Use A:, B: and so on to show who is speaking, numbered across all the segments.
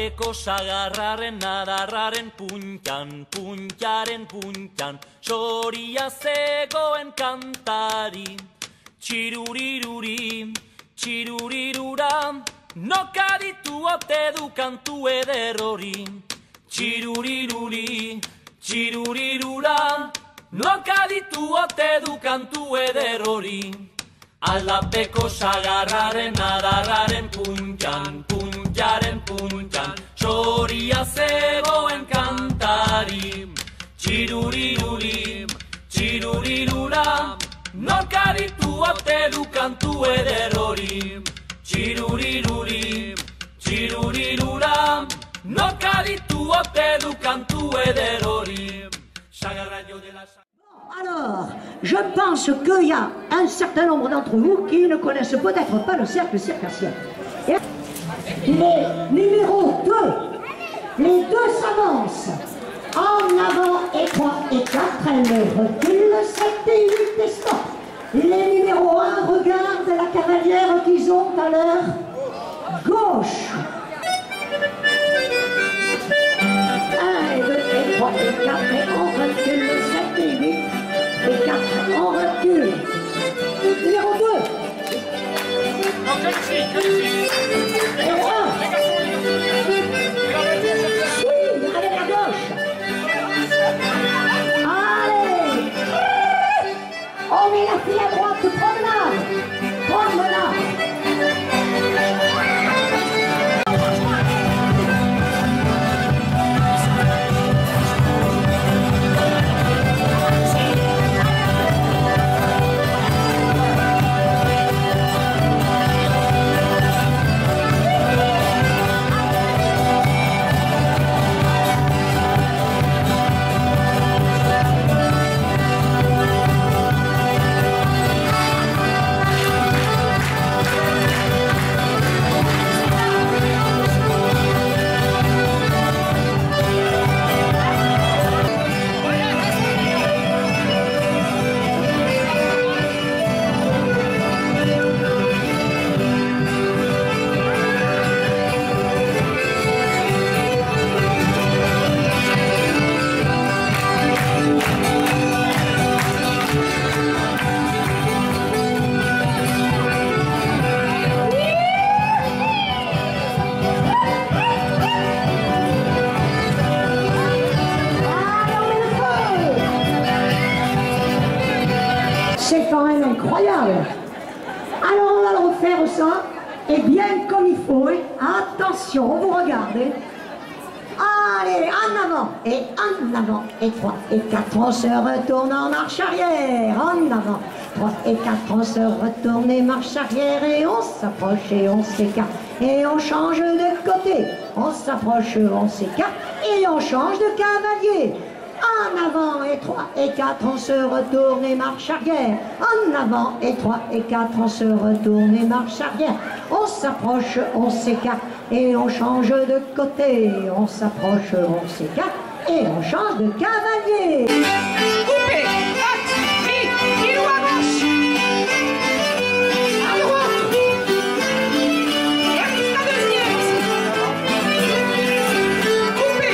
A: Aldapeko sagarraren adarraren puntan, puntaren puntan, soria zegoen kantari. Txiruriruri, txirurirura, nokaditu ote du kantu eder hori. Txiruriruri, txirurirura, nokaditu ote du kantu eder hori. Aldapeko sagarraren adarraren puntan, puntaren puntan, soria zegoen kantari. Txiruriruri, txirurirura, nokaditu ote du kantu eder hori. Txiruriruri, txirurirura, nokaditu ote du kantu eder hori. Sagarraio de la...
B: Alors, je pense qu'il y a un certain nombre d'entre vous qui ne connaissent peut-être pas le cercle circassien. Les numéros 2, les deux s'avancent. En avant et 3 et 4, elles reculent, 7 et 8 et stop. Les numéros 1 regardent la cavalière qu'ils ont à leur gauche. 1 et 2 et 3 et 4 et on recule, 7 et 8 et 4, on recule. Numéro 2. Numéro 1. Oui, avec la gauche. Allez. On met la fille à droite, promenade. Promenade. C'est quand même incroyable. Alors on va le refaire ça, et bien comme il faut. Attention, vous regardez. Allez, en avant, et 3 et 4, on se retourne en marche arrière. En avant, 3 et 4, on se retourne et marche arrière, et on s'approche et on s'écarte. Et on change de côté. On s'approche, on s'écarte, et on change de cavalier. En avant et 3 et 4, on se retourne et marche arrière. En avant et 3 et 4, on se retourne et marche arrière. On s'approche, on s'écarte et on change de côté. On s'approche, on s'écarte et on change de cavalier. Coupé, kilo à gauche. À droite. Et la deuxième. Coupé.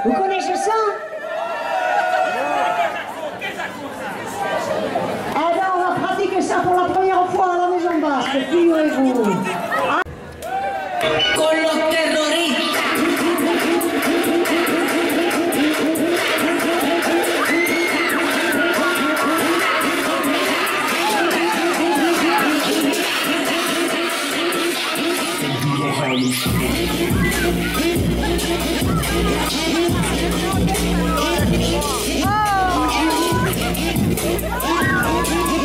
B: Vous connaissez ça? Eh bien, on va pratiquer ça pour la première fois à la Maison Basque, figurez-vous. Con los terroristas. Oh! Allez,